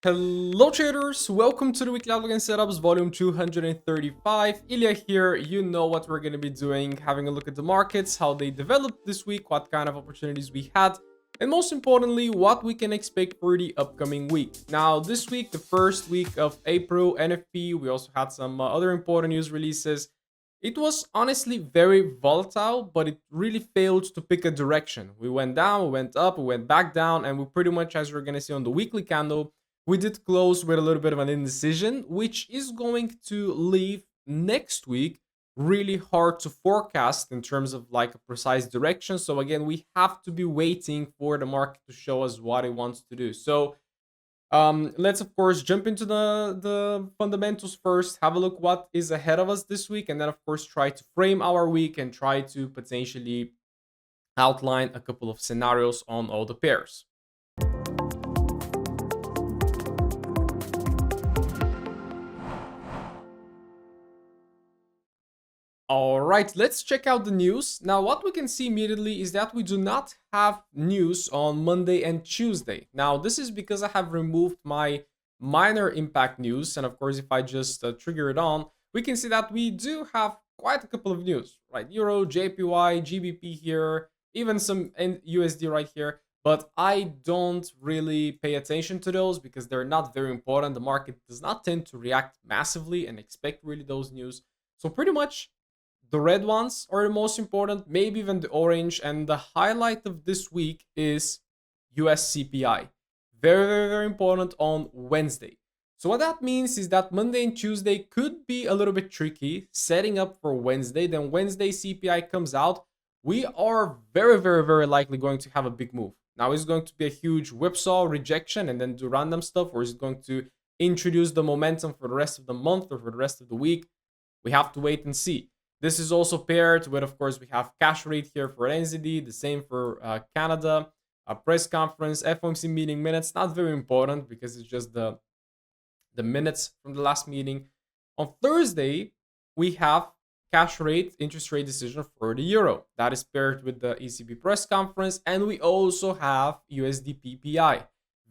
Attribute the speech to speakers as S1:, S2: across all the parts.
S1: Hello traders, welcome to the weekly outlook and setups volume 235. Iliya here. You know what we're going to be doing, having a look at the markets, how they developed this week, what kind of opportunities we had, and most importantly, what we can expect for the upcoming week. Now, this week, the first week of April, NFP, we also had some other important news releases. It was honestly very volatile, but it really failed to pick a direction. We went down, we went up, we went back down, and we pretty much, as we're going to see on the weekly candle, we did close with a little bit of an indecision, which is going to leave next week really hard to forecast in terms of like a precise direction. So again, we have to be waiting for the market to show us what it wants to do. So let's of course jump into the fundamentals first, have a look what is ahead of us this week, and then of course try to frame our week and try to potentially outline a couple of scenarios on all the pairs. All right, let's check out the news. Now, what we can see immediately is that we do not have news on Monday and Tuesday. Now, this is because I have removed my minor impact news. And of course, if I just trigger it on, we can see that we do have quite a couple of news, right? Euro, JPY, GBP here, even some USD right here. But I don't really pay attention to those because they're not very important. The market does not tend to react massively and expect really those news. So pretty much the red ones are the most important, maybe even the orange. And the highlight of this week is US CPI. Very, very, very important on Wednesday. So what that means is that Monday and Tuesday could be a little bit tricky, setting up for Wednesday. Then Wednesday CPI comes out. We are very, very, very likely going to have a big move. Now, is it going to be a huge whipsaw rejection and then do random stuff, or is it going to introduce the momentum for the rest of the month or for the rest of the week? We have to wait and see. This is also paired with, of course, we have cash rate here for NZD, the same for Canada, a press conference, FOMC meeting minutes, not very important because it's just the minutes from the last meeting. On Thursday, we have cash rate, interest rate decision for the euro. That is paired with the ECB press conference. And we also have USD PPI.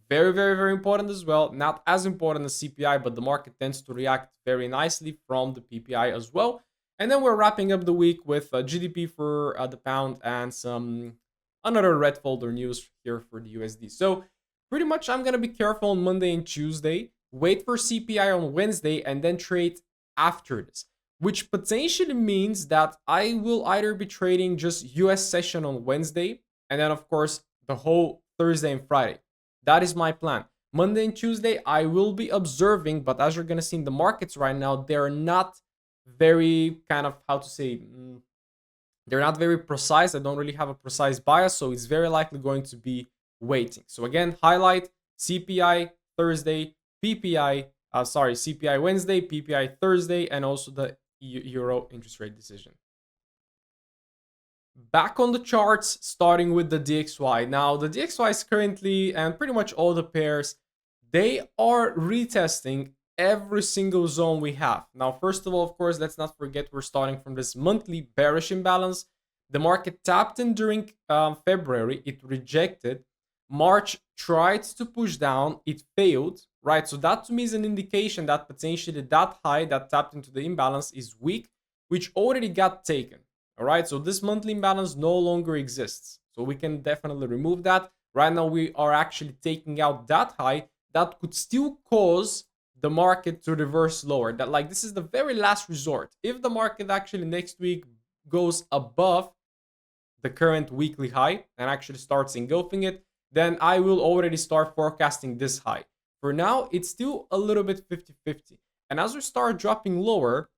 S1: Very, very, very important as well. Not as important as CPI, but the market tends to react very nicely from the PPI as well. And then we're wrapping up the week with GDP for the pound and some another red folder news here for the USD. So pretty much I'm going to be careful on Monday and Tuesday, wait for CPI on Wednesday, and then trade after this, which potentially means that I will either be trading just US session on Wednesday, and then of course the whole Thursday and Friday. That is my plan. Monday and Tuesday, I will be observing, but as you're going to see in the markets right now, they're not very kind of, how to say, they're not very precise. I don't really have a precise bias, so it's very likely going to be waiting. So again, highlight CPI Thursday, CPI Wednesday, PPI Thursday, and also the euro interest rate decision. Back on the charts, starting with the DXY. Now, the DXY is currently, and pretty much all the pairs, they are retesting every single zone we have. Now, first of all, of course, let's not forget we're starting from this monthly bearish imbalance. The market tapped in during February. It rejected. March tried to push down. It failed, right? So that to me is an indication that potentially that high that tapped into the imbalance is weak, which already got taken. All right, so this monthly imbalance no longer exists. So we can definitely remove that. Right now, we are actually taking out that high that could still cause the market to reverse lower. That, like, this is the very last resort. If the market actually next week goes above the current weekly high and actually starts engulfing it, then I will already start forecasting this high. For now, it's still a little bit 50-50. And as we start dropping lower,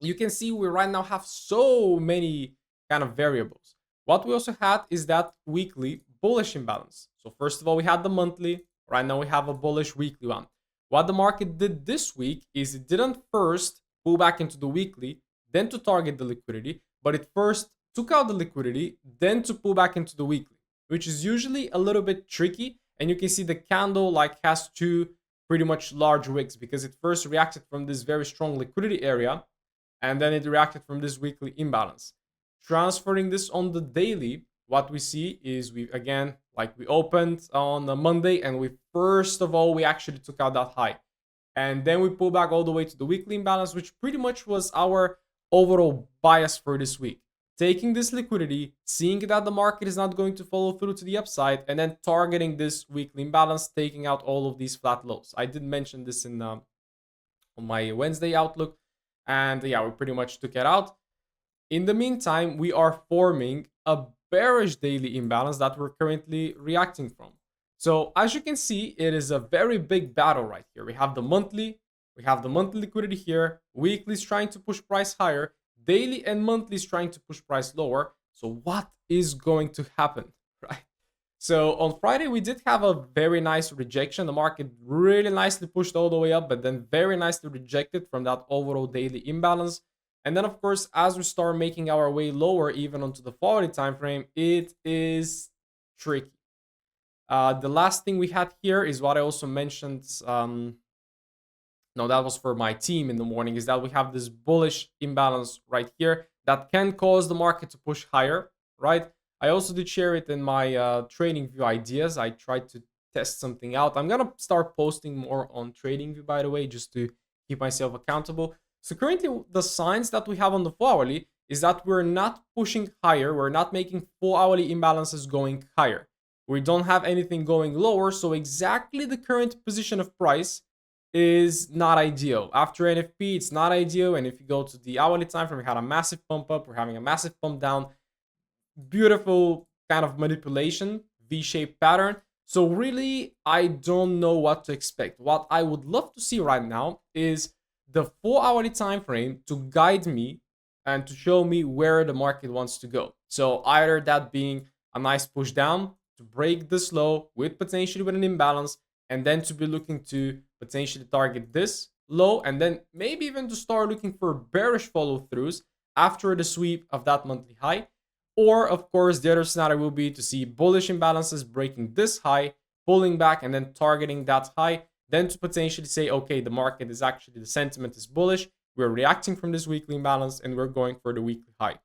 S1: you can see we right now have so many kind of variables. What we also had is that weekly bullish imbalance. So first of all, we had the monthly. Right now we have a bullish weekly one. What the market did this week is it didn't first pull back into the weekly, then to target the liquidity, but it first took out the liquidity, then to pull back into the weekly, which is usually a little bit tricky. And you can see the candle like has two pretty much large wicks because it first reacted from this very strong liquidity area, and then it reacted from this weekly imbalance. Transferring this on the daily, what we see is we again, Like we opened on a Monday and we actually took out that high. And then we pull back all the way to the weekly imbalance, which pretty much was our overall bias for this week. Taking this liquidity, seeing that the market is not going to follow through to the upside, and then targeting this weekly imbalance, taking out all of these flat lows. I did mention this in on my Wednesday outlook, and yeah, we pretty much took it out. In the meantime, we are forming a bearish daily imbalance that we're currently reacting from. So as you can see, it is a very big battle right here. We have the monthly liquidity here, weekly is trying to push price higher, daily and monthly is trying to push price lower. So what is going to happen, right? So on Friday, we did have a very nice rejection. The market really nicely pushed all the way up, but then very nicely rejected from that overall daily imbalance. And then, of course, as we start making our way lower, even onto the 40 time frame, it is tricky. The last thing we had here is what I also mentioned. No, that was for my team in the morning, is that we have this bullish imbalance right here that can cause the market to push higher, right? I also did share it in my trading view ideas. I tried to test something out. I'm going to start posting more on trading view, by the way, just to keep myself accountable. So currently the signs that we have on the 4-hourly is that we're not pushing higher. We're not making 4-hourly imbalances going higher. We don't have anything going lower. So exactly the current position of price is not ideal. After NFP, it's not ideal. And if you go to the hourly time frame, we had a massive pump up. We're having a massive pump down. Beautiful kind of manipulation, V-shaped pattern. So really, I don't know what to expect. What I would love to see right now is the 4-hourly time frame to guide me and to show me where the market wants to go. So either that being a nice push down to break this low with potentially with an imbalance, and then to be looking to potentially target this low, and then maybe even to start looking for bearish follow throughs after the sweep of that monthly high. Or of course, the other scenario will be to see bullish imbalances breaking this high, pulling back and then targeting that high, then to potentially say, okay, the market is actually, the sentiment is bullish, we're reacting from this weekly imbalance and we're going for the weekly high.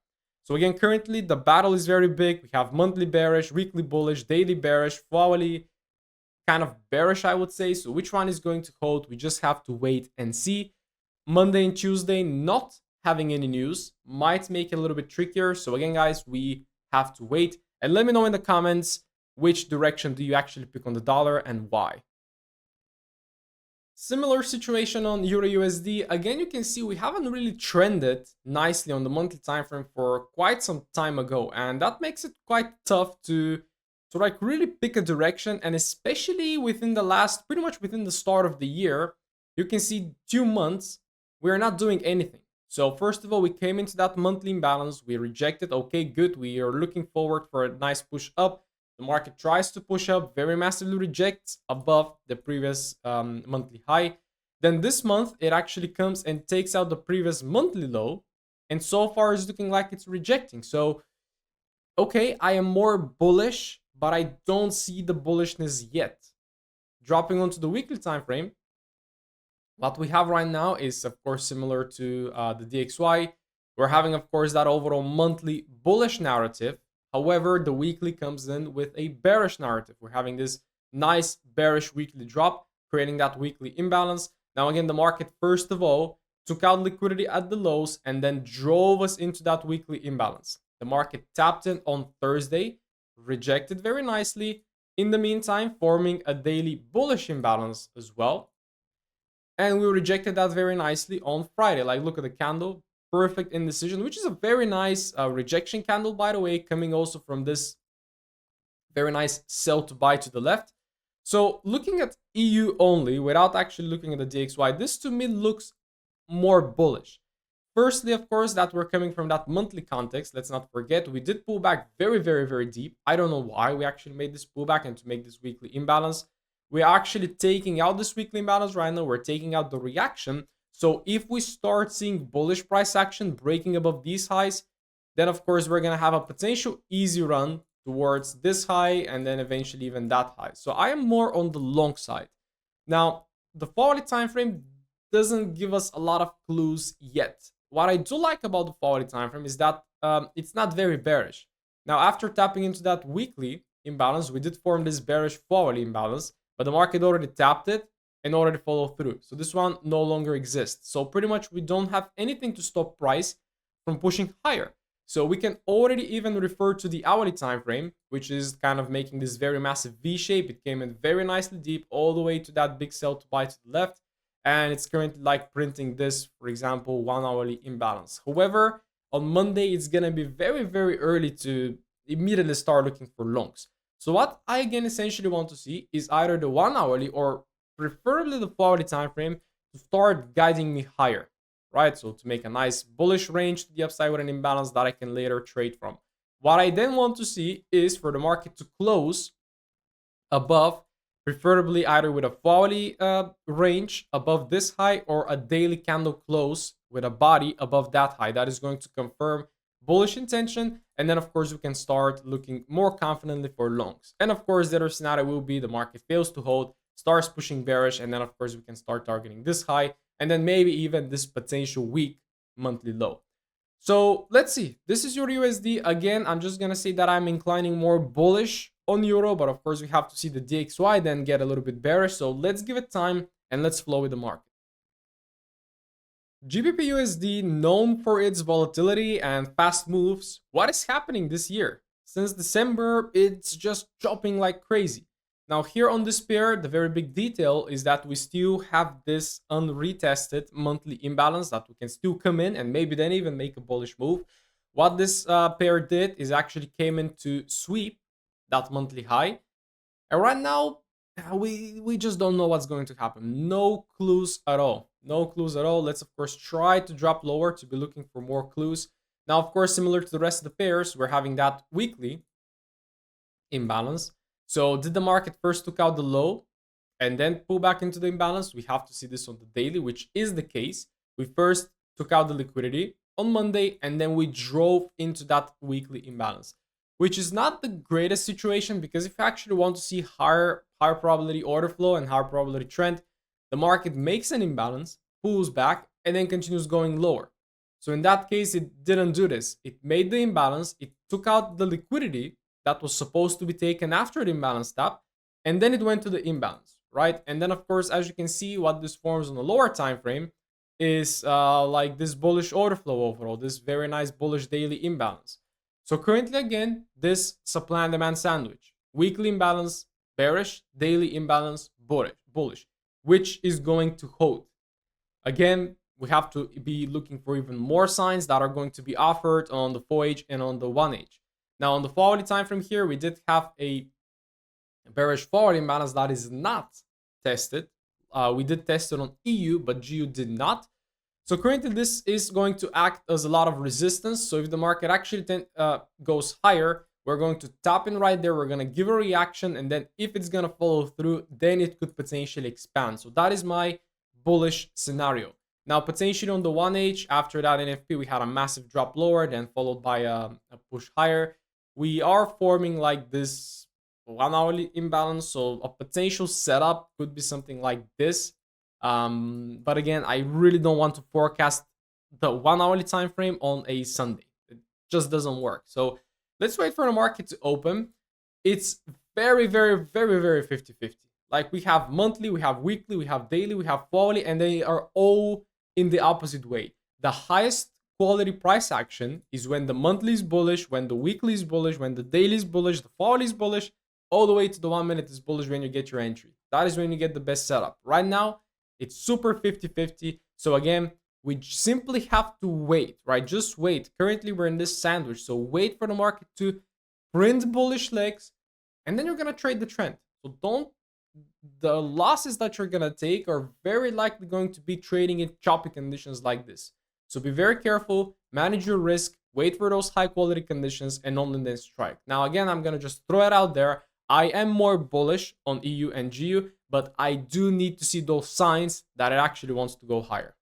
S1: So again, currently the battle is very big. We have monthly bearish, weekly bullish, daily bearish, hourly kind of bearish, I would say. So which one is going to hold? We just have to wait and see. Monday and Tuesday not having any news might make it a little bit trickier. So again, guys, we have to wait. And let me know in the comments which direction do you actually pick on the dollar and why. Similar situation on Euro USD. Again, you can see we haven't really trended nicely on the monthly time frame for quite some time ago, and that makes it quite tough to like really pick a direction. And especially within the last, pretty much within the start of the year, you can see 2 months we're not doing anything. So first of all, we came into that monthly imbalance, we rejected. Okay, good. We are looking forward for a nice push up. The market tries to push up, very massively rejects above the previous monthly high. Then this month, it actually comes and takes out the previous monthly low. And so far, it's looking like it's rejecting. So, okay, I am more bullish, but I don't see the bullishness yet. Dropping onto the weekly time frame, what we have right now is, of course, similar to the DXY. We're having, of course, that overall monthly bullish narrative. However, the weekly comes in with a bearish narrative. We're having this nice bearish weekly drop, creating that weekly imbalance. Now, again, the market, first of all, took out liquidity at the lows and then drove us into that weekly imbalance. The market tapped in on Thursday, rejected very nicely. In the meantime, forming a daily bullish imbalance as well. And we rejected that very nicely on Friday. Like, look at the candle. Perfect indecision, which is a very nice rejection candle, by the way, coming also from this very nice sell to buy to the left. So looking at EU only, without actually looking at the DXY, this to me looks more bullish. Firstly, of course, that we're coming from that monthly context. Let's not forget, we did pull back very, very, very deep. I don't know why we actually made this pullback and to make this weekly imbalance. We're actually taking out this weekly imbalance right now. We're taking out the reaction. So if we start seeing bullish price action breaking above these highs, then of course we're going to have a potential easy run towards this high and then eventually even that high. So I am more on the long side. Now, the 4-hourly time frame doesn't give us a lot of clues yet. What I do like about the 4-hourly time frame is that it's not very bearish. Now, after tapping into that weekly, imbalance. We did form this bearish forward imbalance, but the market already tapped it and already followed through. So this one no longer exists. So pretty much we don't have anything to stop price from pushing higher. So we can already even refer to the hourly time frame, which is kind of making this very massive V shape. It came in very nicely deep all the way to that big sell to buy to the left. And it's currently like printing this, for example, 1 hourly imbalance. However, on Monday, it's going to be very, very early to immediately start looking for longs. So what I again essentially want to see is either the 1 hourly or preferably the 4 hourly time frame to start guiding me higher, right? So to make a nice bullish range to the upside with an imbalance that I can later trade from. What I then want to see is for the market to close above, preferably either with a 4 hourly range above this high or a daily candle close with a body above that high. That is going to confirm bullish intention. And then, of course, we can start looking more confidently for longs. And of course, the other scenario will be the market fails to hold, starts pushing bearish, and then, of course, we can start targeting this high and then maybe even this potential weak monthly low. So let's see. This is your USD. Again, I'm just going to say that I'm inclining more bullish on euro, but of course, we have to see the DXY then get a little bit bearish. So let's give it time and let's flow with the market. GBP USD, known for its volatility and fast moves, what is happening this year? Since December, it's just chopping like crazy. Now here on this pair, the very big detail is that we still have this unretested monthly imbalance that we can still come in and maybe then even make a bullish move. What this pair did is actually came in to sweep that monthly high. And right now, we just don't know what's going to happen. No clues at all. No clues at all. Let's, of course, try to drop lower to be looking for more clues. Now, of course, similar to the rest of the pairs, we're having that weekly imbalance. So did the market first took out the low and then pull back into the imbalance? We have to see this on the daily, which is the case. We first took out the liquidity on Monday and then we drove into that weekly imbalance, which is not the greatest situation because if you actually want to see higher probability order flow and higher probability trend, the market makes an imbalance, pulls back, and then continues going lower. So in that case, it didn't do this. It made the imbalance, it took out the liquidity that was supposed to be taken after the imbalance tap, and then it went to the imbalance, right? And then, of course, as you can see, what this forms on the lower time frame is like this bullish order flow overall, this very nice bullish daily imbalance. So currently, again, this supply and demand sandwich, weekly imbalance, bearish, daily imbalance, bullish, which is going to hold. Again, we have to be looking for even more signs that are going to be offered on the 4H and on the 1H. Now, on the 4 hourly time frame here, we did have a bearish forward imbalance that is not tested. We did test it on EU, but GU did not. So currently, this is going to act as a lot of resistance. So if the market actually goes higher, we're going to tap in right there. We're going to give a reaction. And then if it's going to follow through, then it could potentially expand. So that is my bullish scenario. Now, potentially on the 1H, after that NFP, we had a massive drop lower, then followed by a push higher. We are forming like this 1 hourly imbalance. So a potential setup could be something like this. But again, I really don't want to forecast the 1 hourly time frame on a Sunday. It just doesn't work. So let's wait for the market to open. It's very, very, very, very 50-50. Like we have monthly, we have weekly, we have daily, we have hourly, and they are all in the opposite way. The highest quality price action is when the monthly is bullish, when the weekly is bullish, when the daily is bullish, the hourly is bullish, all the way to the 1 minute is bullish when you get your entry. That is when you get the best setup. Right now, it's super 50-50. So again, we simply have to wait, right? Just wait. Currently, we're in this sandwich. So wait for the market to print bullish legs, and then you're going to trade the trend. So the losses that you're going to take are very likely going to be trading in choppy conditions like this. So be very careful, manage your risk, wait for those high quality conditions, and only then strike. Now, again, I'm going to just throw it out there. I am more bullish on EU and GU, but I do need to see those signs that it actually wants to go higher.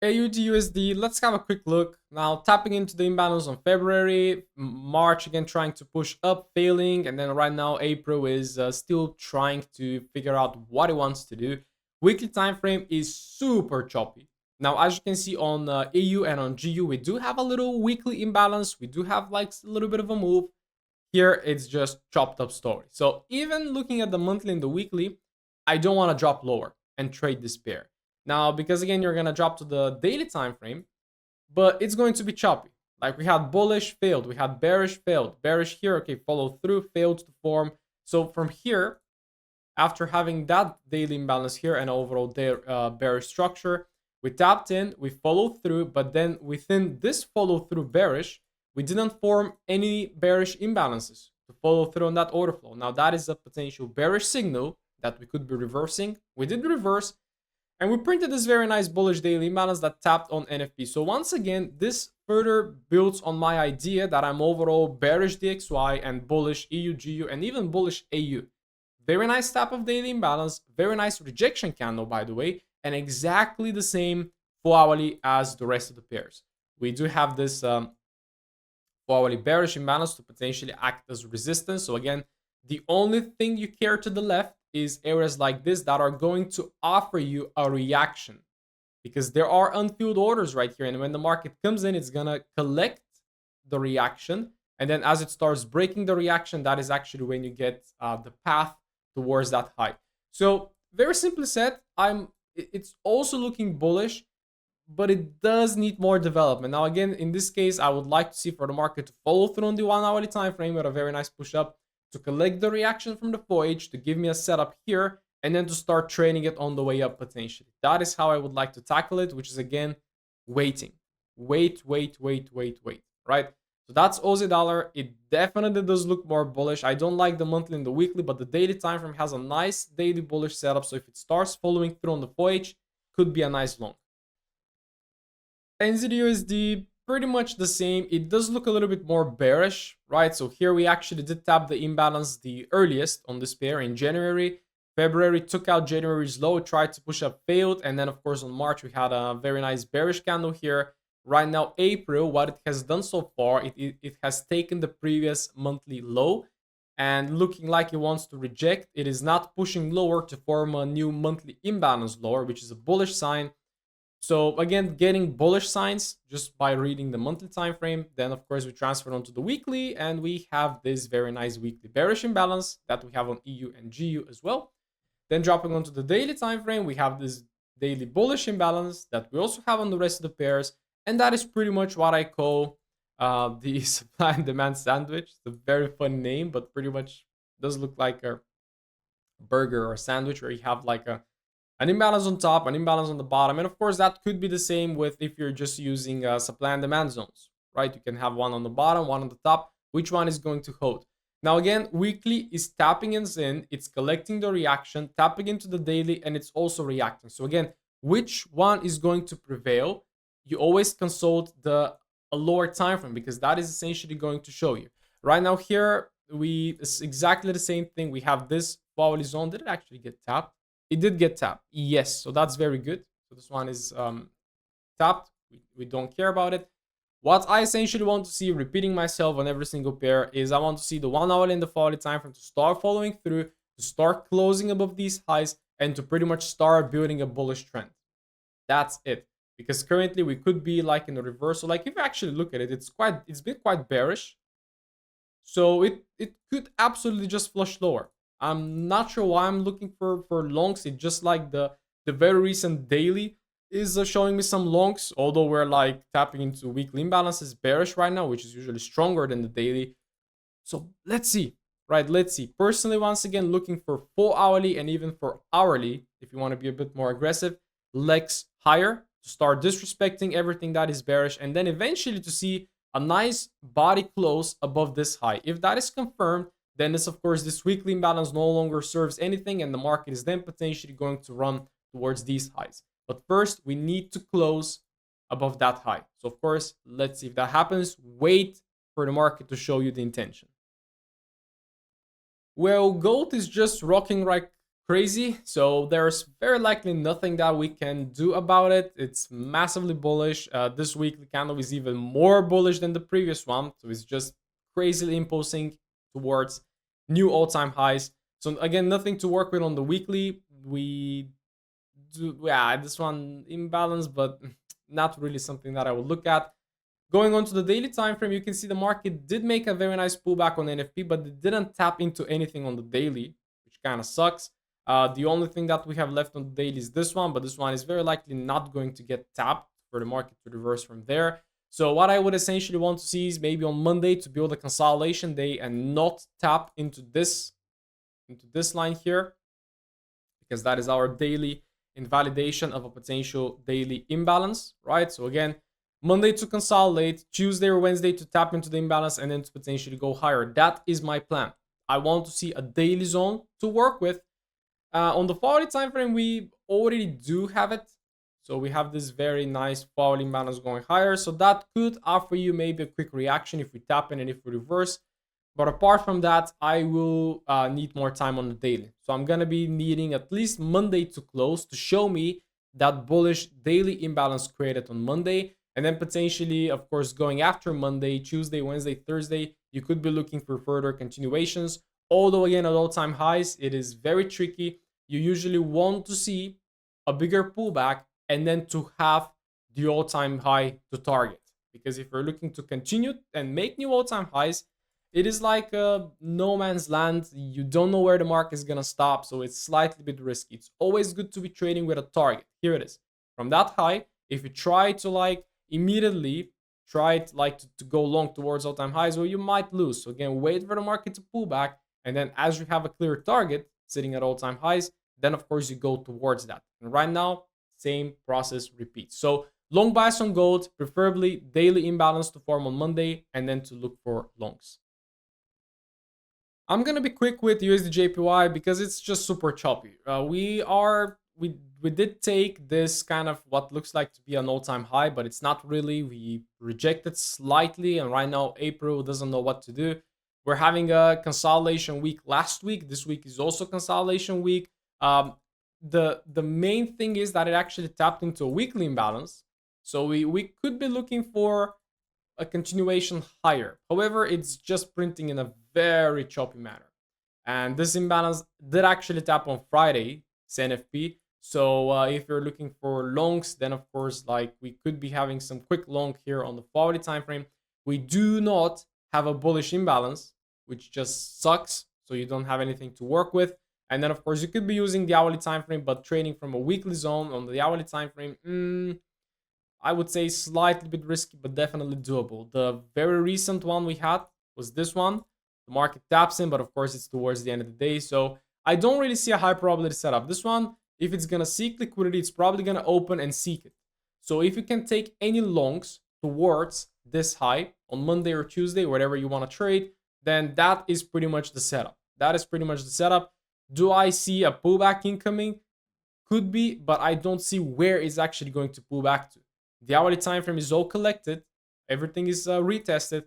S1: AUD USD, let's have a quick look. Now, tapping into the imbalance on February, March again trying to push up, failing, and then right now April is still trying to figure out what it wants to do. Weekly time frame is super choppy. Now, as you can see on EU and on GU, we do have a little weekly imbalance. We do have like a little bit of a move. Here, it's just chopped up story. So even looking at the monthly and the weekly, I don't want to drop lower and trade this pair. Now, because again, you're going to drop to the daily time frame, but it's going to be choppy. Like we had bullish, failed. We had bearish, failed. Bearish here, okay, follow through, failed to form. So from here, after having that daily imbalance here and overall bearish structure, we tapped in, we followed through, but then within this follow through bearish, we didn't form any bearish imbalances to follow through on that order flow. Now that is a potential bearish signal that we could be reversing. We did reverse, and we printed this very nice bullish daily imbalance that tapped on NFP. So once again, this further builds on my idea that I'm overall bearish DXY and bullish EU, GU, and even bullish AU. Very nice tap of daily imbalance, very nice rejection candle, by the way, and exactly the same 4-hourly as the rest of the pairs. We do have this 4-hourly bearish imbalance to potentially act as resistance. So again, the only thing you care to the left is areas like this that are going to offer you a reaction, because there are unfilled orders right here. And when the market comes in, it's going to collect the reaction. And then as it starts breaking the reaction, that is actually when you get the path towards that high. So very simply said, it's also looking bullish, but it does need more development. Now, again, in this case, I would like to see for the market to follow through on the 1-hourly time frame with a very nice push up, to collect the reaction from the 4H, to give me a setup here, and then to start trading it on the way up potentially. That is how I would like to tackle it, which is again, waiting. Wait, right? So that's Aussie dollar. It definitely does look more bullish. I don't like the monthly and the weekly, but the daily time frame has a nice daily bullish setup. So if it starts following through on the 4H, could be a nice long. NZUSD, pretty much the same. It does look a little bit more bearish, right? So here we actually did tap the imbalance the earliest on this pair in January. February took out January's low, tried to push up, failed. And then, of course, on March, we had a very nice bearish candle here. Right now, April, what it has done so far, it has taken the previous monthly low and looking like it wants to reject. It is not pushing lower to form a new monthly imbalance lower, which is a bullish sign. So again, getting bullish signs just by reading the monthly time frame. Then, of course, we transfer onto the weekly, and we have this very nice weekly bearish imbalance that we have on EU and GU as well. Then dropping onto the daily time frame, we have this daily bullish imbalance that we also have on the rest of the pairs. And that is pretty much what I call the supply and demand sandwich. It's a very fun name, but pretty much does look like a burger or a sandwich where you have like an imbalance on top, an imbalance on the bottom. And of course, that could be the same with if you're just using supply and demand zones, right? You can have one on the bottom, one on the top. Which one is going to hold? Now, again, weekly is tapping in, it's collecting the reaction, tapping into the daily, and it's also reacting. So again, which one is going to prevail? You always consult a lower time frame, because that is essentially going to show you. Right now here, it's exactly the same thing. We have this 4-hourly zone. Did it actually get tapped? It did get tapped. Yes, so that's very good. So this one is tapped. We don't care about it. What I essentially want to see, repeating myself on every single pair, is I want to see the 1-hourly and the 4-hourly time frame to start following through, to start closing above these highs, and to pretty much start building a bullish trend. That's it. Because currently we could be like in the reversal. Like if you actually look at it, it's been quite bearish. So it could absolutely just flush lower. I'm not sure why I'm looking for longs. It's just like the very recent daily is showing me some longs, although we're like tapping into weekly imbalances, bearish right now, which is usually stronger than the daily. So let's see, right? Let's see. Personally, once again, looking for 4-hourly and even for hourly, if you want to be a bit more aggressive, legs higher to start disrespecting everything that is bearish, and then eventually to see a nice body close above this high. If that is confirmed, then this, of course, this weekly imbalance no longer serves anything, and the market is then potentially going to run towards these highs. But first, we need to close above that high. So, of course, let's see if that happens. Wait for the market to show you the intention. Well, gold is just rocking like crazy, so there's very likely nothing that we can do about it. It's massively bullish. This weekly candle is even more bullish than the previous one, so it's just crazily impulsing towards new all-time highs. So again, nothing to work with on the weekly. We do, yeah, this one imbalance, but not really something that I would look at. Going on to the daily time frame, you can see the market did make a very nice pullback on NFP, but it didn't tap into anything on the daily, which kind of sucks. The only thing that we have left on the daily is this one, but this one is very likely not going to get tapped for the market to reverse from there. So what I would essentially want to see is maybe on Monday to build a consolidation day and not tap into this line here, because that is our daily invalidation of a potential daily imbalance, right? So again, Monday to consolidate, Tuesday or Wednesday to tap into the imbalance, and then to potentially go higher. That is my plan. I want to see a daily zone to work with. On the 40 time frame, we already do have it. So we have this very nice fall imbalance going higher. So that could offer you maybe a quick reaction if we tap in and if we reverse. But apart from that, I will need more time on the daily. So I'm going to be needing at least Monday to close to show me that bullish daily imbalance created on Monday. And then potentially, of course, going after Monday, Tuesday, Wednesday, Thursday, you could be looking for further continuations. Although again, at all-time highs, it is very tricky. You usually want to see a bigger pullback and then to have the all-time high to target. Because if you're looking to continue and make new all-time highs, it is like no man's land. You don't know where the market is going to stop, so it's slightly bit risky. It's always good to be trading with a target. Here it is. From that high, if you try to like immediately try it like to go long towards all-time highs, well, you might lose. So again, wait for the market to pull back, and then as you have a clear target sitting at all-time highs, then of course you go towards that. And right now, same process repeats. So long bias on gold, preferably daily imbalance to form on Monday, and then to look for longs. I'm gonna be quick with USD JPY because it's just super choppy. We did take this kind of what looks like to be an all-time high, but it's not really. We rejected slightly, and right now April doesn't know what to do. We're having a consolidation week last week. This week is also consolidation week. The main thing is that it actually tapped into a weekly imbalance, so we could be looking for a continuation higher. However, it's just printing in a very choppy manner. And this imbalance did actually tap on Friday, CNFP. So if you're looking for longs, then of course, like we could be having some quick long here on the 40 time frame. We do not have a bullish imbalance, which just sucks. So you don't have anything to work with. And then of course you could be using the hourly time frame, but trading from a weekly zone on the hourly time frame, I would say slightly bit risky, but definitely doable. The very recent one we had was this one. The market taps in, but of course it's towards the end of the day. So I don't really see a high probability setup. This one, if it's going to seek liquidity, it's probably going to open and seek it. So if you can take any longs towards this high on Monday or Tuesday, whatever you want to trade, then that is pretty much the setup. That is pretty much the setup. Do I see a pullback incoming? Could be, but I don't see where it's actually going to pull back to. The hourly time frame is all collected. Everything is retested.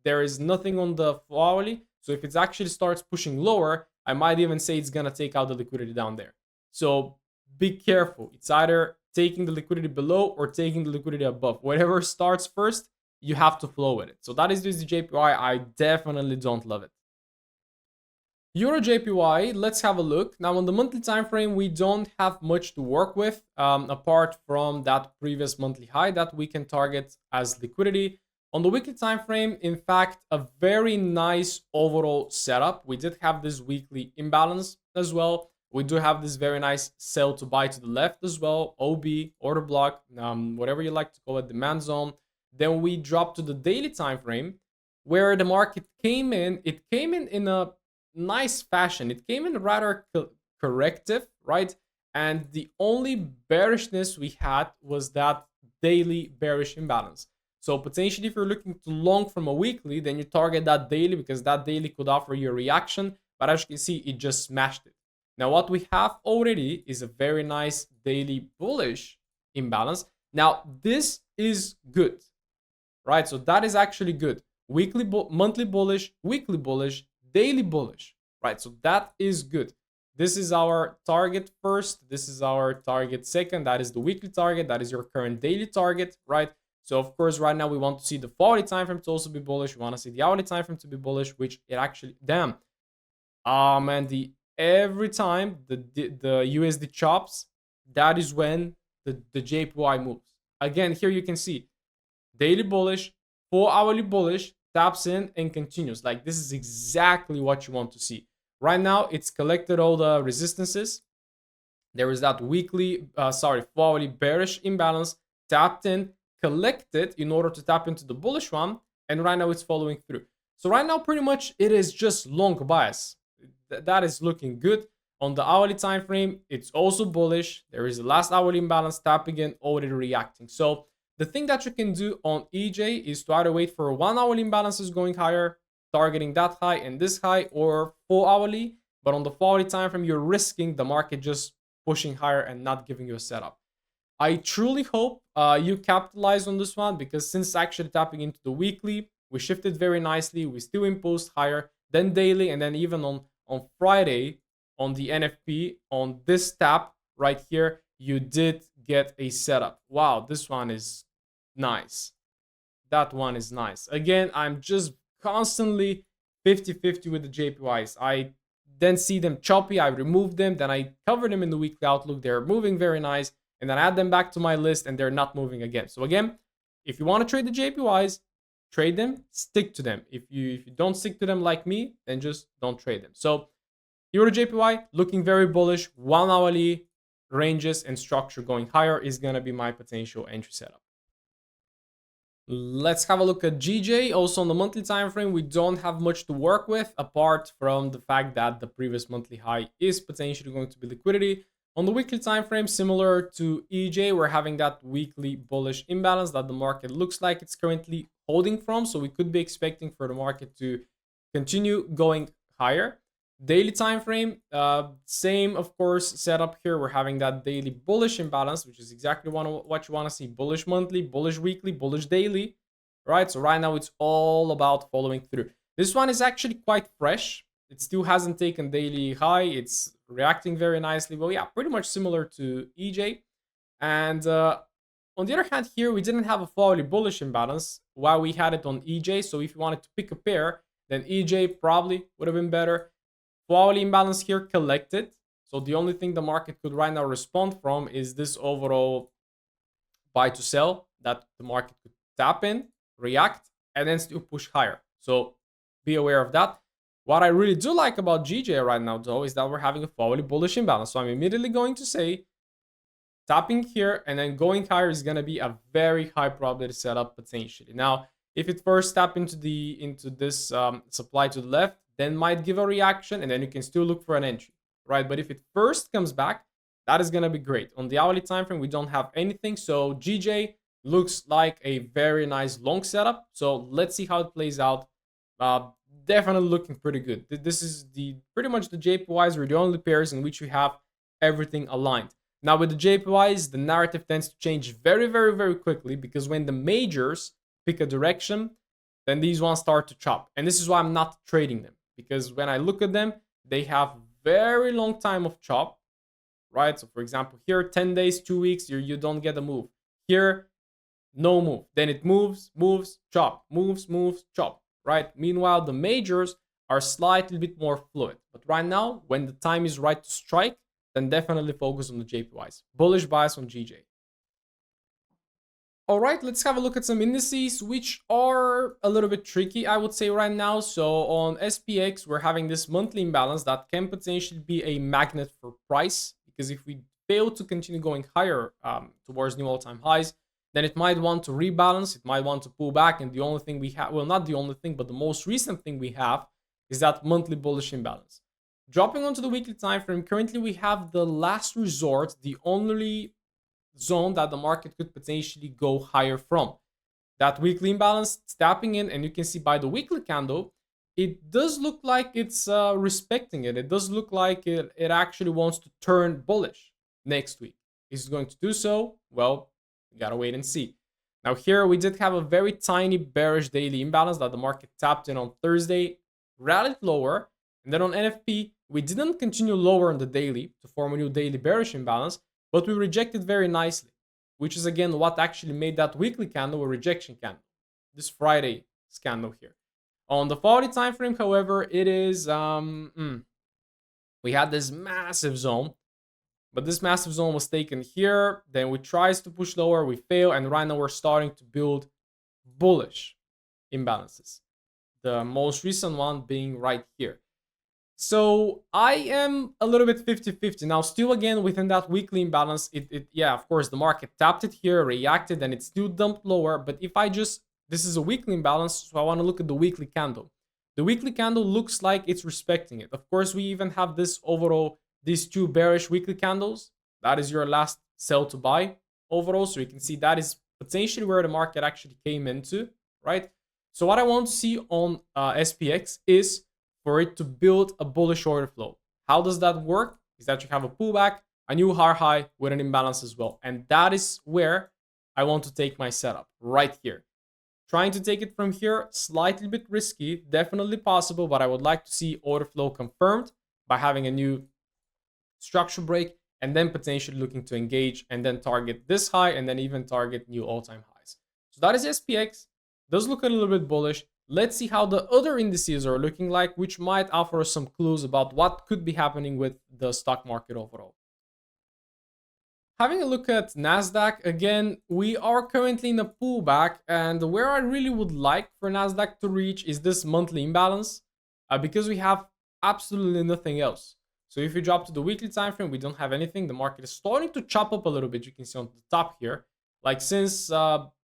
S1: There is nothing on the hourly. So if it actually starts pushing lower, I might even say it's going to take out the liquidity down there. So be careful. It's either taking the liquidity below or taking the liquidity above. Whatever starts first, you have to flow with it. So that is the JPY. I definitely don't love it. Euro JPY, let's have a look. Now on the monthly time frame, we don't have much to work with apart from that previous monthly high that we can target as liquidity. On the weekly time frame, in fact, a very nice overall setup. We did have this weekly imbalance as well. We do have this very nice sell to buy to the left as well, OB, order block, whatever you like to call it, demand zone. Then we dropped to the daily time frame where the market came in. It came in a nice fashion. It came in rather corrective, right? And the only bearishness we had was that daily bearish imbalance. So potentially if you're looking to long from a weekly, then you target that daily because that daily could offer you a reaction. But as you can see, it just smashed it. Now what we have already is a very nice daily bullish imbalance. Now this is good, right? So that is actually good. Weekly, monthly bullish, weekly bullish, daily bullish, right? So that is good. This is our target first. This is our target second. That is the weekly target. That is your current daily target, right? So of course, right now we want to see the 40 time frame to also be bullish. We want to see the hourly time frame to be bullish, which it actually, damn. Man, every time the USD chops, that is when the JPY moves. Again, here you can see daily bullish, 4 hourly bullish, taps in and continues. Like, this is exactly what you want to see. Right now, it's collected all the resistances. There is that weekly, 4 hourly bearish imbalance, tapped in, collected in order to tap into the bullish one, and right now it's following through. So right now, pretty much it is just long bias. That is looking good. On the hourly time frame, it's also bullish. There is the last hourly imbalance tapping in, already reacting. So the thing that you can do on EJ is to either wait for 1 hourly imbalances going higher, targeting that high and this high, or 4 hourly. But on the 4 hourly time frame, you're risking the market just pushing higher and not giving you a setup. I truly hope you capitalize on this one, because since actually tapping into the weekly, we shifted very nicely. We still imposed higher, then daily, and then even on Friday on the NFP, on this tap right here, you did get a setup. Wow, this one is nice. That one is nice. Again, I'm just constantly 50-50 with the JPYs. I then see them choppy, I remove them, then I cover them in the weekly outlook. They're moving very nice, and then add them back to my list, and they're not moving again. So again, if you want to trade the JPYs, trade them, stick to them. If you don't stick to them like me, then just don't trade them. So Euro JPY looking very bullish. 1 hourly ranges and structure going higher is going to be my potential entry setup. Let's have a look at GJ. Also on the monthly time frame, we don't have much to work with apart from the fact that the previous monthly high is potentially going to be liquidity. On the weekly time frame, similar to EJ, we're having that weekly bullish imbalance that the market looks like it's currently holding from. So we could be expecting for the market to continue going higher. Daily time frame, same of course setup here. We're having that daily bullish imbalance, which is exactly what you want to see. Bullish monthly, bullish weekly, bullish daily, right? So right now it's all about following through. This one is actually quite fresh. It still hasn't taken daily high. It's reacting very nicely. Well, yeah, pretty much similar to EJ. And on the other hand here, we didn't have a hourly bullish imbalance while we had it on EJ. So if you wanted to pick a pair, then EJ probably would have been better. Hourly imbalance here collected. So the only thing the market could right now respond from is this overall buy to sell that the market could tap in, react, and then still push higher. So be aware of that. What I really do like about GJ right now, though, is that we're having a hourly bullish imbalance. So I'm immediately going to say tapping here and then going higher is going to be a very high probability setup potentially. Now, if it first tap into this supply to the left, then might give a reaction, and then you can still look for an entry, right? But if it first comes back, that is going to be great. On the hourly time frame, we don't have anything. So GJ looks like a very nice long setup. So let's see how it plays out. Definitely looking pretty good. This is pretty much the JPYs were the only pairs in which we have everything aligned. Now with the JPYs, the narrative tends to change very, very, very quickly, because when the majors pick a direction, then these ones start to chop. And this is why I'm not trading them, because when I look at them, they have very long time of chop, right? So for example, here 10 days, 2 weeks, you don't get a move. Here, no move. Then it moves, chop, moves, chop, right? Meanwhile, the majors are slightly bit more fluid. But right now, when the time is right to strike, then definitely focus on the JPYs. Bullish bias on GJ. All right, let's have a look at some indices, which are a little bit tricky, I would say, right now. So on SPX, we're having this monthly imbalance that can potentially be a magnet for price, because if we fail to continue going higher towards new all-time highs, then it might want to rebalance, it might want to pull back, and the only thing we have, well, not the only thing, but the most recent thing we have is that monthly bullish imbalance. Dropping onto the weekly time frame, currently we have the last resort, the only zone that the market could potentially go higher from. That weekly imbalance tapping in, and you can see by the weekly candle, it does look like it's respecting it. It does look like it actually wants to turn bullish next week. Is it going to do so? Well, we gotta wait and see. Now here we did have a very tiny bearish daily imbalance that the market tapped in on Thursday, rallied lower, and then on NFP, we didn't continue lower on the daily to form a new daily bearish imbalance, but we rejected very nicely, which is again what actually made that weekly candle a rejection candle, this Friday candle here. On the 40 time frame, however, it is we had this massive zone, but this massive zone was taken here. Then we tries to push lower, we fail, and right now we're starting to build bullish. imbalances. The most recent one being right here. So I am a little bit 50-50. Now, still again, within that weekly imbalance, yeah, of course, the market tapped it here, reacted, and it still dumped lower. But if I just, this is a weekly imbalance, so I want to look at the weekly candle. The weekly candle looks like it's respecting it. Of course, we even have this overall, these two bearish weekly candles. That is your last sell to buy overall. So you can see that is potentially where the market actually came into, right? So what I want to see on SPX is for it to build a bullish order flow. How does that work? Is that you have a pullback, a new high with an imbalance as well. And that is where I want to take my setup, right here. Trying to take it from here, slightly bit risky, definitely possible, but I would like to see order flow confirmed by having a new structure break, and then potentially looking to engage and then target this high and then even target new all-time highs. So that is SPX. Does look a little bit bullish. Let's see how the other indices are looking like, which might offer us some clues about what could be happening with the stock market overall. Having a look at NASDAQ, again, we are currently in a pullback, and where I really would like for NASDAQ to reach is this monthly imbalance, because we have absolutely nothing else. So if we drop to the weekly time frame, we don't have anything. The market is starting to chop up a little bit. You can see on the top here, like since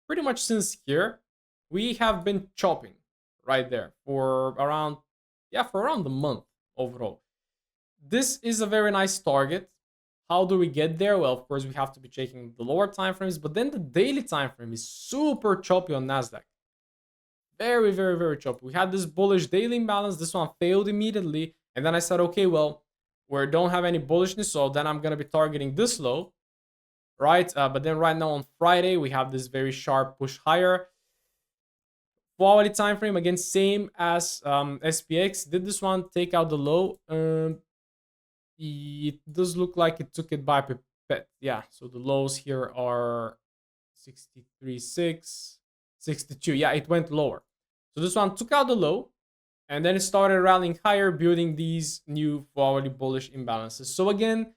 S1: pretty much since here, we have been chopping right there for around the month overall. This is a very nice target. How do we get there? Well, of course, we have to be checking the lower time frames, but then the daily time frame is super choppy on NASDAQ. Very, very, very choppy. We had this bullish daily imbalance. This one failed immediately. And then I said, okay, well, we don't have any bullishness, so then I'm going to be targeting this low, right? But then right now on Friday, we have this very sharp push higher. 4-hourly time frame, again, same as SPX. Did this one take out the low? It does look like it took it by pipette. Yeah, so the lows here are 63.6, 62. Yeah, it went lower. So this one took out the low, and then it started rallying higher, building these new 4-hourly bullish imbalances. So again,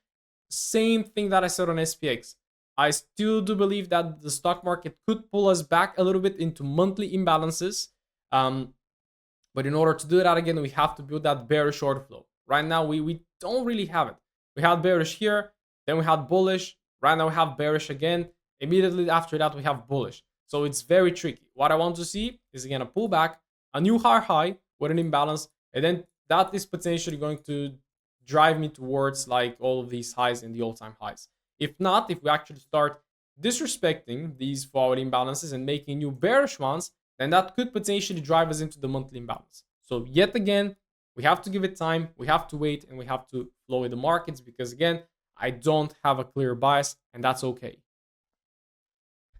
S1: same thing that I said on SPX. I still do believe that the stock market could pull us back a little bit into monthly imbalances. But in order to do that again, we have to build that bearish order flow. Right now, we don't really have it. We had bearish here, then we had bullish. Right now, we have bearish again. Immediately after that, we have bullish. So it's very tricky. What I want to see is, again, a pullback, a new high with an imbalance, and then that is potentially going to drive me towards like all of these highs and the all-time highs. If not, if we actually start disrespecting these forward imbalances and making new bearish ones, then that could potentially drive us into the monthly imbalance. So yet again, we have to give it time, we have to wait, and we have to flow with the markets, because again, I don't have a clear bias, and that's okay.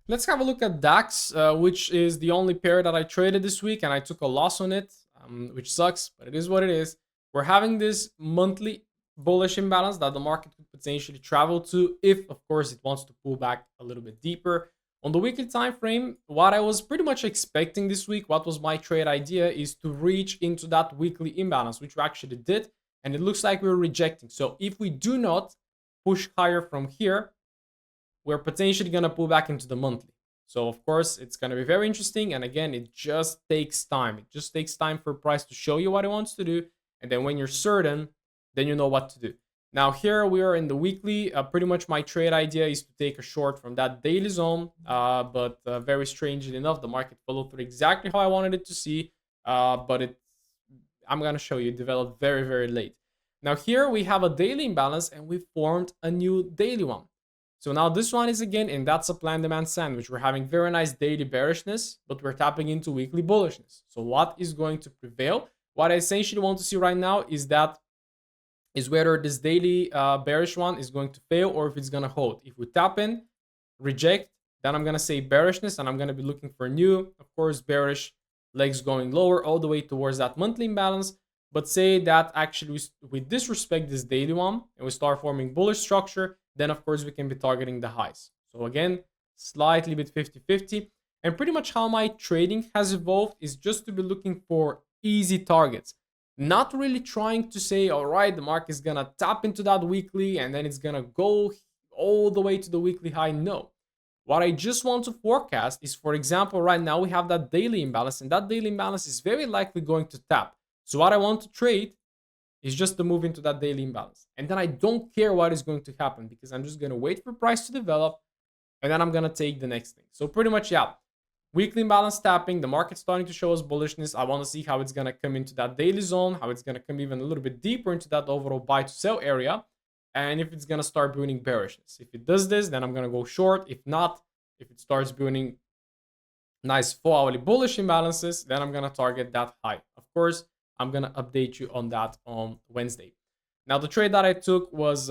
S1: Let's have a look at DAX, which is the only pair that I traded this week, and I took a loss on it, which sucks, but it is what it is. We're having this monthly bullish imbalance that the market could potentially travel to if, of course, it wants to pull back a little bit deeper. On the weekly time frame, what I was pretty much expecting this week, what was my trade idea, is to reach into that weekly imbalance, which we actually did, and it looks like we're rejecting. So if we do not push higher from here, we're potentially going to pull back into the monthly. So of course, it's going to be very interesting, and again, it just takes time. It just takes time for price to show you what it wants to do, and then when you're certain, then you know what to do. Now here we are in the weekly. Pretty much my trade idea is to take a short from that daily zone, but very strangely enough, the market followed through exactly how I wanted it to see, but I'm going to show you, it developed very, very late. Now here we have a daily imbalance, and we formed a new daily one. So now this one is again in that supply and demand sandwich. We're having very nice daily bearishness, but we're tapping into weekly bullishness. So what is going to prevail? What I essentially want to see right now is whether this daily bearish one is going to fail or if it's going to hold. If we tap in, reject, then I'm going to say bearishness, and I'm going to be looking for new, of course, bearish legs going lower all the way towards that monthly imbalance. But say that actually we disrespect this daily one and we start forming bullish structure, then of course we can be targeting the highs. So again, slightly bit 50-50. And pretty much how my trading has evolved is just to be looking for easy targets. Not really trying to say, all right, the market is going to tap into that weekly and then it's going to go all the way to the weekly high. No. What I just want to forecast is, for example, right now we have that daily imbalance, and that daily imbalance is very likely going to tap. So what I want to trade is just to move into that daily imbalance. And then I don't care what is going to happen, because I'm just going to wait for price to develop, and then I'm going to take the next thing. So pretty much, yeah, weekly imbalance tapping, the market's starting to show us bullishness. I want to see how it's going to come into that daily zone, how it's going to come even a little bit deeper into that overall buy to sell area, and if it's going to start building bearishness. If it does this, then I'm going to go short. If not, if it starts building nice 4-hourly bullish imbalances, then I'm going to target that high. Of course, I'm going to update you on that on Wednesday. Now, the trade that I took was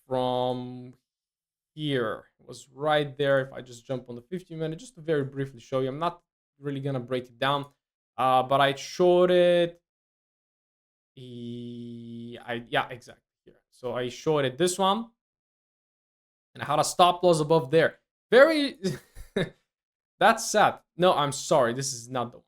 S1: from here. It was right there. If I just jump on the 15-minute, just to very briefly show you, I'm not really going to break it down, but I showed it. Yeah, exactly here. So I showed it this one, and I had a stop loss above there. Very, that's sad. No, I'm sorry. This is not the one.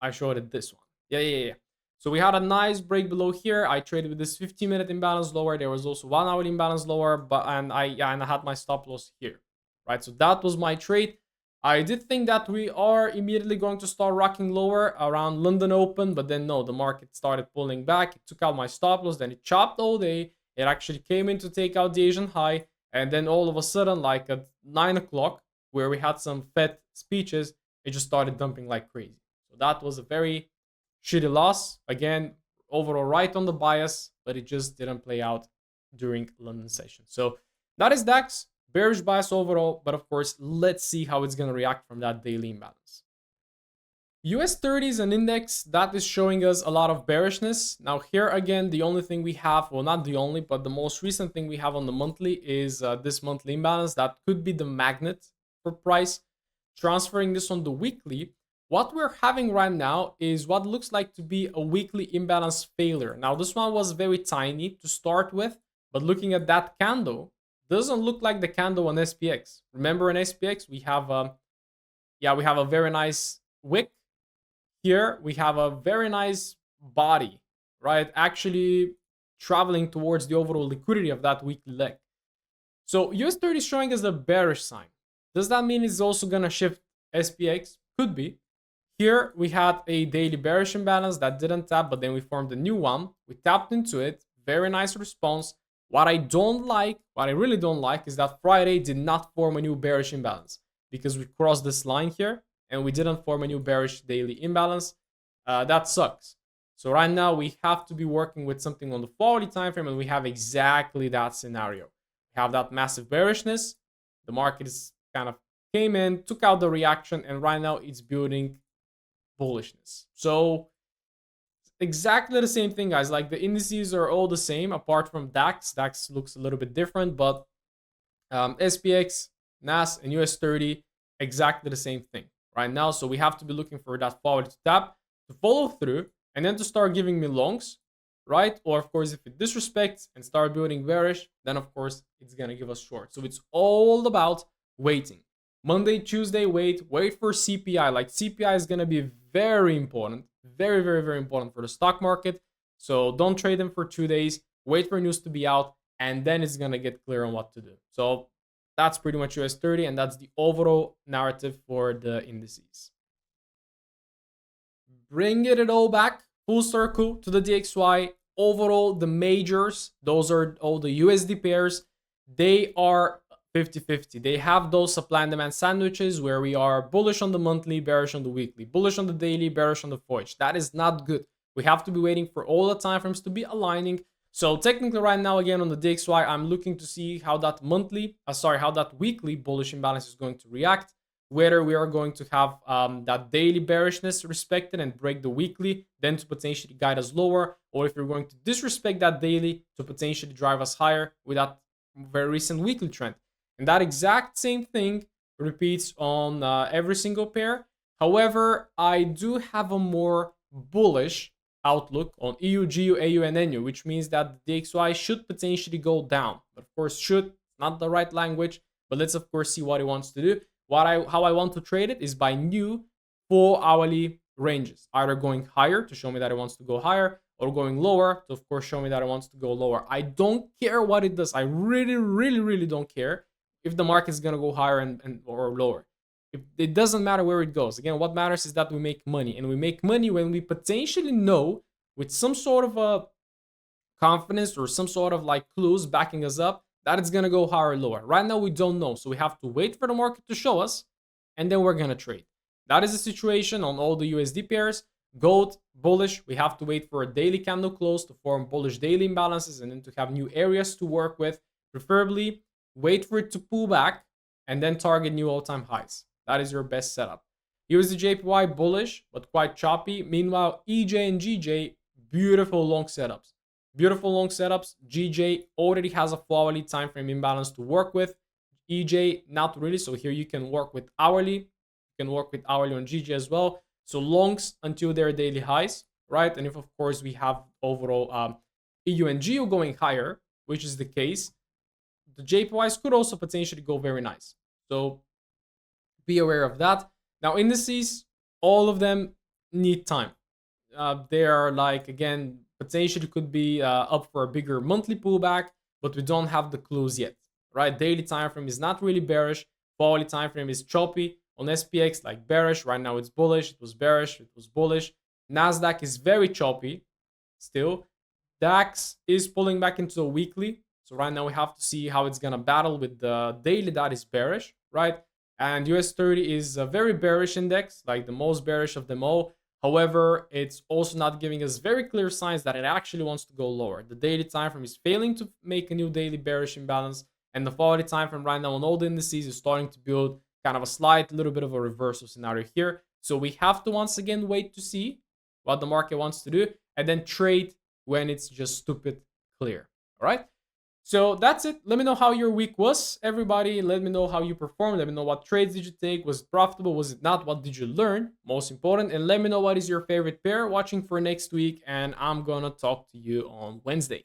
S1: I showed it this one. Yeah. So we had a nice break below here. I traded with this 15-minute imbalance lower. There was also 1-hour imbalance lower, and I had my stop loss here, right? So that was my trade. I did think that we are immediately going to start rocking lower around London Open, but then no, the market started pulling back. It took out my stop loss, then it chopped all day. It actually came in to take out the Asian high, and then all of a sudden, like at 9 o'clock, where we had some Fed speeches, it just started dumping like crazy. So that was a very shitty loss. Again, overall right on the bias, but it just didn't play out during London session. So that is DAX. Bearish bias overall, but of course, let's see how it's going to react from that daily imbalance. US 30 is an index that is showing us a lot of bearishness. Now here again, the only thing we have, well, not the only, but the most recent thing we have on the monthly is this monthly imbalance. That could be the magnet for price. Transferring this on the weekly, what we're having right now is what looks like to be a weekly imbalance failure. Now this one was very tiny to start with, but looking at that candle, doesn't look like the candle on SPX. Remember, in SPX we have a very nice wick. Here we have a very nice body, right? Actually traveling towards the overall liquidity of that weekly leg. So US 30 is showing us a bearish sign. Does that mean it's also gonna shift SPX? Could be. Here we had a daily bearish imbalance that didn't tap, but then we formed a new one. We tapped into it. Very nice response. What I really don't like is that Friday did not form a new bearish imbalance, because we crossed this line here and we didn't form a new bearish daily imbalance. That sucks. So right now we have to be working with something on the 4-hourly time frame, and we have exactly that scenario. We have that massive bearishness. The market is kind of came in, took out the reaction, and right now it's building bullishness. So exactly the same thing, guys. Like the indices are all the same apart from DAX. DAX looks a little bit different, but SPX, NAS, and US 30 exactly the same thing right now. So we have to be looking for that forward to tap, to follow through, and then to start giving me longs, right? Or of course, if it disrespects and start building bearish, then of course it's gonna give us short. So it's all about waiting. Monday, Tuesday, wait for CPI. Like CPI is gonna be very important, very important for the stock market. So don't trade them for 2 days. Wait for news to be out, and then it's gonna get clear on what to do. So that's pretty much US 30, and that's the overall narrative for the indices. Bringing it all back full circle to the DXY. Overall, the majors, those are all the USD pairs. They are 50-50. They have those supply and demand sandwiches where we are bullish on the monthly, bearish on the weekly, bullish on the daily, bearish on the forex. That is not good. We have to be waiting for all the time frames to be aligning. So technically right now, again, on the DXY, I'm looking to see how that weekly bullish imbalance is going to react, whether we are going to have that daily bearishness respected and break the weekly, then to potentially guide us lower, or if we're going to disrespect that daily to potentially drive us higher with that very recent weekly trend. And that exact same thing repeats on every single pair. However, I do have a more bullish outlook on EU, GU, AU, and NU, which means that the DXY should potentially go down. But of course, should, not the right language, but let's of course see what it wants to do. How I want to trade it is by new 4-hourly ranges, either going higher to show me that it wants to go higher, or going lower to, of course, show me that it wants to go lower. I don't care what it does. I really don't care if the market is going to go higher and or lower. It doesn't matter where it goes. Again, what matters is that we make money, and we make money when we potentially know with some sort of a confidence or some sort of like clues backing us up that it's going to go higher or lower. Right now, we don't know. So we have to wait for the market to show us, and then we're going to trade. That is the situation on all the USD pairs. Gold, bullish. We have to wait for a daily candle close to form bullish daily imbalances and then to have new areas to work with. Preferably, wait for it to pull back and then target new all-time highs. That is your best setup. USD JPY, bullish, but quite choppy. Meanwhile, EJ and GJ, beautiful long setups. Beautiful long setups. GJ already has a hourly time frame imbalance to work with. EJ, not really. So here you can work with hourly. You can work with hourly on GJ as well. So longs until their daily highs, right? And if, of course, we have overall EU and GU going higher, which is the case, the JPYs could also potentially go very nice. So be aware of that. Now, indices, all of them need time. They are like, again, potentially could be up for a bigger monthly pullback, but we don't have the clues yet, right? Daily time frame is not really bearish. Hourly time frame is choppy. On SPX, like bearish. Right now it's bullish. It was bearish. It was bullish. Nasdaq is very choppy still. DAX is pulling back into a weekly. So right now we have to see how it's going to battle with the daily that is bearish, right? And US 30 is a very bearish index, like the most bearish of them all. However, it's also not giving us very clear signs that it actually wants to go lower. The daily time frame is failing to make a new daily bearish imbalance. And the hourly time frame right now on all the indices is starting to build kind of a slight little bit of a reversal scenario here. So we have to once again wait to see what the market wants to do and then trade when it's just stupid clear. All right. So that's it. Let me know how your week was, everybody. Let me know how you performed. Let me know what trades did you take. Was it profitable? Was it not? What did you learn? Most important. And let me know what is your favorite pair watching for next week. And I'm going to talk to you on Wednesday.